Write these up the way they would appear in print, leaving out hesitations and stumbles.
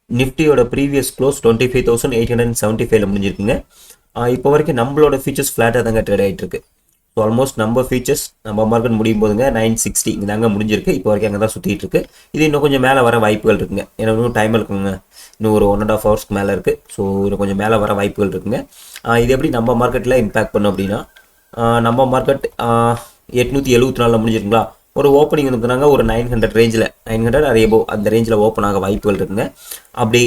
நிஃப்டியோட previous close 25,875 முடிஞ்சிருக்குங்க. இப்போ வரைக்கும் நம்மளோட ஃபியூச்சர்ஸ் ஃப்ளாட்டாக தாங்க ட்ரேட் ஆகிட்டு இருக்கு. ஸோ ஆல்மோஸ்ட் நம்ம ஃபியூச்சர்ஸ் நம்ம மார்க்கெட் முடியும் போதுங்க 960 இங்கே தாங்க முடிஞ்சிருக்கு. இப்போ வரைக்கும் அங்கே தான் சுற்றிட்டு இருக்கு. இது இன்னும் கொஞ்சம் மேலே வர வாய்ப்புகள் இருக்குங்க. ஏன்னா இன்னும் டைம் இருக்குங்க, இன்னும் ஒரு 1.5 ஹவர்ஸ்க்கு மேலே இருக்குது. ஸோ இன்னும் கொஞ்சம் மேலே வர வாய்ப்புகள் இருக்குங்க. இது எப்படி நம்ம மார்க்கெட்டில் இம்பேக்ட் பண்ணும் அப்படின்னா, நம்ம மார்க்கெட் 874 முடிஞ்சிருக்குங்களா, ஒரு ஓப்பனிங் வந்துனாங்க ஒரு 900 ரேஞ்சில் 900 அது எபோ அந்த ரேஞ்சில் ஓப்பன் ஆக வாய்ப்புகள் இருக்குங்க. அப்படி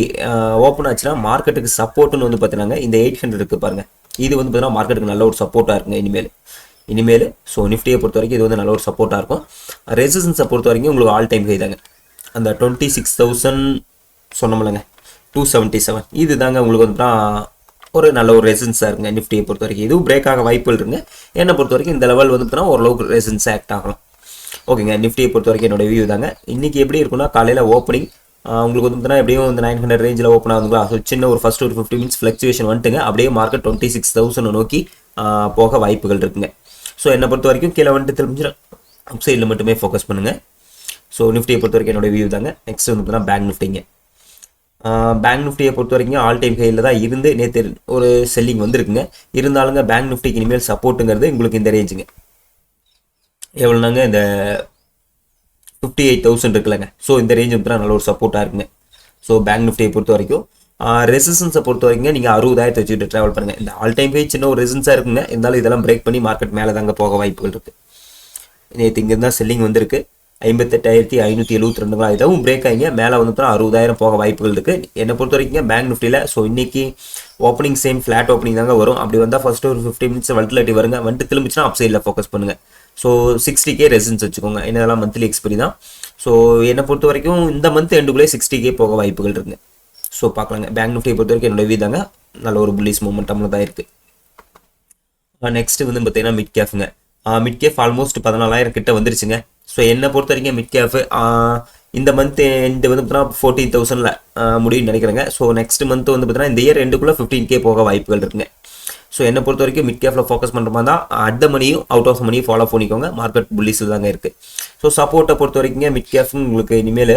ஓப்பன் ஆச்சுன்னா மார்க்கெட்டுக்கு சப்போர்ட்டுன்னு வந்து பார்த்தீங்கன்னா இந்த 800 இருக்குது பாருங்கள், இது வந்து பார்த்தீங்கன்னா மார்க்கெட்டுக்கு நல்ல ஒரு சப்போர்ட்டாக இருக்குங்க இனிமேல். ஸோ நிஃப்டியை பொறுத்த வரைக்கும் இது வந்து நல்ல ஒரு சப்போர்ட்டாக இருக்கும். ரெசிஸ்டன்ஸை பொறுத்த வரைக்கும் உங்களுக்கு ஆல் டைம் ஹை தாங்க, அந்த 26,000 சொன்னோம்லங்க 277 இது தாங்க உங்களுக்கு வந்து ஒரு நல்ல ஒரு ரெசிஸ்டன்ஸாக இருக்குங்க நிஃப்டியை பொறுத்த வரைக்கும். இதுவும் பிரேக் ஆக வாய்ப்புகள் இருக்குங்க. என்னை பொறுத்த வரைக்கும் இந்த லெவல் வந்து பார்த்தீங்கன்னா ஓரளவுக்கு ரெசிஸ்டன்ஸ் ஆக்ட் ஆகலாம். ஓகேங்க, நிஃப்டியை பொறுத்த வரைக்கும் என்னோட வியூ தாங்க. இன்றைக்கி எப்படி இருக்குன்னா, காலையில் ஓப்பனிங் உங்களுக்கு வந்து பார்த்தீங்கன்னா எப்படியும் இந்த 900 ரேஞ்சில் ஓப்பன் ஆகுதுங்களா. ஸோ சின்ன ஒரு ஃபஸ்ட் ஒரு 50 மினிட்ஸ் ஃப்ளக்சுவேஷன் வந்துட்டுங்க, அப்படியே மார்க்கெட் 26,000 நோக்கி போக வாய்ப்புகள் இருக்குங்க. ஸோ என்னை பொறுத்த வரைக்கும் கீழே வந்துட்டு திரும்பிச்சு அப் சைடில் மட்டுமே ஃபோக்கஸ் பண்ணுங்கள். ஸோ நிஃப்டியை பொறுத்த வரைக்கும் என்னோட வியூ தாங்க. நெக்ஸ்ட் வந்து பார்த்தீங்கன்னா பேங்க் நிஃப்டிங்க. பேங்க் நிஃப்டியை பொறுத்த வரைக்கும் ஆல் டைம் ஹையில் தான் இருந்து நேற்று ஒரு செல்லிங் வந்துருக்குங்க. இருந்தாலுங்க பேங்க் நிஃப்டிக்கு இனிமேல் சப்போர்ட்டுங்கிறது உங்களுக்கு இந்த ரேஞ்சுங்க எவ்வளோனாங்க, இந்த 58,000 இருக்குல்லங்க. ஸோ இந்த ரேஞ்ச் வந்து நல்ல ஒரு சப்போர்ட்டாக இருக்குங்க. ஸோ பேங்க் நிஃப்டியை பொறுத்த வரைக்கும் ரெசிஸ்டன்ஸை பொறுத்த வரைக்கும் நீங்கள் 60,000 வச்சுக்கிட்டு ட்ராவல் பண்ணுங்கள். இந்த ஆல் டைம் ஹை சின்ன ஒரு ரெசிஸ்டன்ஸாக இருக்குங்க. இருந்தாலும் இதெல்லாம் பிரேக் பண்ணி மார்க்கெட் மேலே தாங்க போக வாய்ப்புகள் இருக்குது. நேற்று இங்கே இருந்தால் செல்லிங் வந்திருக்கு 58,572 இதுவும் பிரேக் ஆகிங்க மேலே வந்து 60,000 போக வாய்ப்புகள் இருக்குது என்னை பொறுத்த வரைக்கும் பேங்க் நிஃப்டியில். ஸோ இன்றைக்கி ஓப்பனிங் சேம் ஃப்ளாட் ஓப்பனிங் தாங்க வரும். அப்படி வந்தால் ஃபஸ்ட்டு ஒரு 50 மினிட்ஸ் வல்டிலிட்டி வருங்க, வந்துட்டு திரும்பிச்சுன்னா அப் சைடில் ஃபோக்கஸ் பண்ணுங்கள். ஸோ 60K ரெசிஸ்டன்ஸ் வச்சுக்கோங்க. என்னதெல்லாம் மந்த்லி எக்ஸ்பெரி தான். ஸோ என்னை பொறுத்த வரைக்கும் இந்த மந்த் எண்டுக்குள்ளே 60K போக வாய்ப்புகள் இருக்குங்க. ஸோ பார்க்கலாங்க. பேங்க் நிஃப்டியை பொறுத்த வரைக்கும் என்னோட விதாங்க நல்ல ஒரு புல்லிஷ் மூமெண்ட்டமில் தான் இருக்குது. நெக்ஸ்ட் வந்து பார்த்தீங்கன்னா மிட் கேஃப்ங்க. மிட் கேஃப் ஆல்மோஸ்ட் 14,000 கிட்ட வந்துருச்சுங்க. ஸோ என்னை பொறுத்த வரைக்கும் மிட் கேஃப் இந்த மந்த் இந்த வந்து பார்த்தீங்கன்னா 14,000 முடியும்னு நினைக்கிறேங்க. ஸோ நெக்ஸ்ட் மந்த் வந்து பார்த்தீங்கன்னா இந்த இயர் எண்டுக்குள்ளே 15K போக வாய்ப்புகள் இருக்குங்க. ஸோ என்னை பொறுத்த வரைக்கும் மிட் கேஃபில் ஃபோக்கஸ் பண்ணுற மாதிரி தான் அட் த மணியும் அவுட் ஆஃப் மணியும் ஃபாலோ பண்ணிக்கோங்க. மார்க்கெட் புல்லிஸில் தாங்க இருக்குது. ஸோ சப்போர்ட்டை பொறுத்த வரைக்கும் மிட் கேஃப் உங்களுக்கு இனிமேல்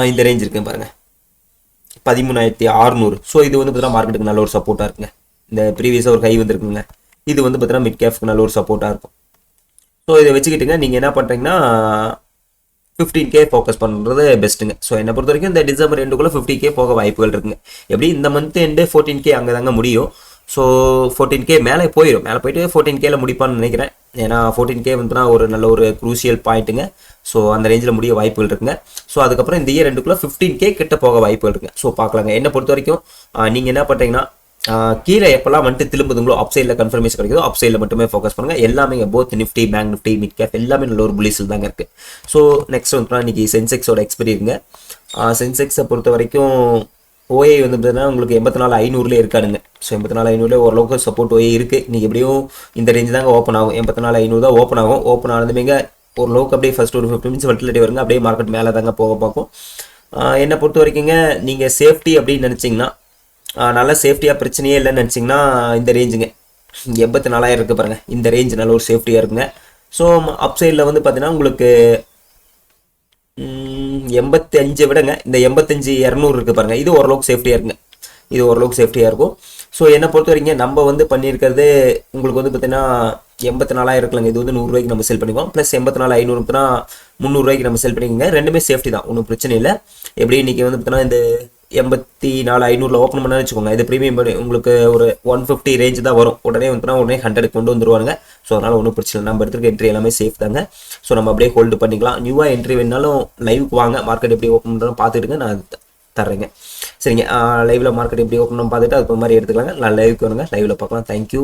இந்த ரேஞ்ச் இருக்குங்க பாருங்கள் 13,600. ஸோ இது வந்து பார்த்தீங்கன்னா மார்க்கெட்டுக்கு நல்ல ஒரு சப்போர்ட்டாக இருக்குங்க. இந்த ப்ரீவியஸாக ஒரு கை வந்துருக்குங்க, இது வந்து பார்த்தீங்கன்னா மிட் கேஃப்க்கு நல்ல ஒரு சப்போர்ட்டாக இருக்கும். ஸோ இதை வச்சுக்கிட்டுங்க நீங்கள் என்ன பண்ணுறீங்கன்னா 15K ஃபோக்கஸ் பண்ணுறது பெஸ்ட்டுங்க. ஸோ என்னை பொறுத்த வரைக்கும் இந்த டிசம்பர் எண்டுக்குள்ளே 50K போக வாய்ப்புகள் இருக்குங்க. எப்படி இந்த மந்த் எண்டு 14K அங்கே தாங்க முடியும். ஸோ 14K மேலே போயிட்டு 14Kல முடிப்பான்னு நினைக்கிறேன். ஏன்னா 14K வந்துன்னா ஒரு நல்ல ஒரு குரூசியல் பாயிண்ட்டுங்க. ஸோ அந்த ரேஞ்சில் முடிய வாய்ப்புகள் இருக்குங்க. ஸோ அதுக்கப்புறம் இந்த இயர் ரெண்டுக்குள்ளே 15K கிட்ட போக வாய்ப்புகள் இருக்குங்க. ஸோ பார்க்கலாங்க. என்னை பொறுத்த வரைக்கும் நீங்கள் என்ன பண்ணுறீங்கன்னா கீழே எப்பெல்லாம் வந்துட்டு திரும்புதுங்களோ அப் சைடில் கன்ஃபர்மேஷன் கிடைக்குதோ அப் சைடில் மட்டுமே ஃபோக்கஸ் பண்ணுங்கள். எல்லாமே both Nifty bank Nifty mid cap எல்லாமே நல்ல ஒரு புல்லிஸில் தாங்க இருக்குது. ஸோ நெக்ஸ்ட் வந்து இன்றைக்கி சென்செக்ஸோட எக்ஸ்பெரி இருக்குங்க. சென்செக்ஸை பொறுத்த வரைக்கும் ஓஏ வந்து பார்த்தீங்கன்னா உங்களுக்கு 84,500 இருக்கானுங்க. ஸோ 84,500 ஓரளவுக்கு சப்போர்ட் ஓஏ இருக்குது. இன்றைக்கி எப்படியும் இந்த ரேஞ்சு தாங்க ஓப்பன் ஆகும். 84,500 தான் ஓப்பன் ஆகும். ஓப்பன் ஆனதுமேங்க ஓரளவுக்கு அப்படியே ஃபஸ்ட் ஒரு 50 மினிட்ஸ் வல்டிலிட்டி வருங்க, அப்படியே மார்க்கெட் மேலே தாங்க போக பார்க்கும். என்னை பொறுத்த வரைக்குங்க நீங்கள் சேஃப்டி அப்படின்னு நினச்சிங்கன்னா நல்ல சேஃப்டியாக பிரச்சனையே இல்லைன்னு நினச்சிங்கன்னா இந்த ரேஞ்சுங்க 84,000 இருக்குது பாருங்கள், இந்த ரேஞ்ச் நல்ல ஒரு சேஃப்டியாக இருக்குங்க. ஸோ அப் சைடில் வந்து பார்த்தீங்கன்னா உங்களுக்கு 85 விடங்க இந்த 85,200 இருக்குது பாருங்கள், இது ஓரளவுக்கு சேஃப்டியாக இருக்குங்க. இது ஓரளவுக்கு சேஃப்டியாக இருக்கும். ஸோ என்னை பொறுத்த வரைக்கும் நம்ம வந்து பண்ணியிருக்கிறது உங்களுக்கு வந்து பார்த்தீங்கன்னா 84,000 இருக்குல்லங்க, இது வந்து 100 ரூபாய்க்கு நம்ம செல் பண்ணிக்குவோம். ப்ளஸ் 84,500 300 ரூபாய்க்கு நம்ம செல் பண்ணிக்கோங்க. ரெண்டுமே சேஃப்டி தான், ஒன்றும் பிரச்சனை இல்லை. எப்படி இன்றைக்கி வந்து பார்த்தீங்கன்னா இந்த 84,500 ஓப்பன் பண்ணான்னு வச்சுக்கோங்க, இது ப்ரீமியம் உங்களுக்கு ஒரு 150 ரேஞ்ச் தான் வரும். உடனே வந்துன்னா உடனே 100 கொண்டு வந்துருவாங்க. ஸோ அதனால் ஒன்றும் பிரச்சனை இல்லை. நம்ம எடுத்துருக்க என்ட்ரி எல்லாமே சேஃப் தாங்க. ஸோ நம்ம அப்படியே ஹோல்டு பண்ணிக்கலாம். நியூவாக என்ட்ரி வேணாலும் லைவுக்கு வாங்க, மார்க்கெட் எப்படி ஓப்பன் பண்ணுறோம் பார்த்துட்டுங்க, நான் தர்றேங்க. சரிங்க, லைவில் மார்க்கெட் எப்படி ஓப்பன் பண்ணணும் பார்த்துட்டு அது மாதிரி எடுத்துக்கலாங்க. நான் லைவுக்கு வருங்க, லைவில் பார்க்கலாம். தேங்க்யூ.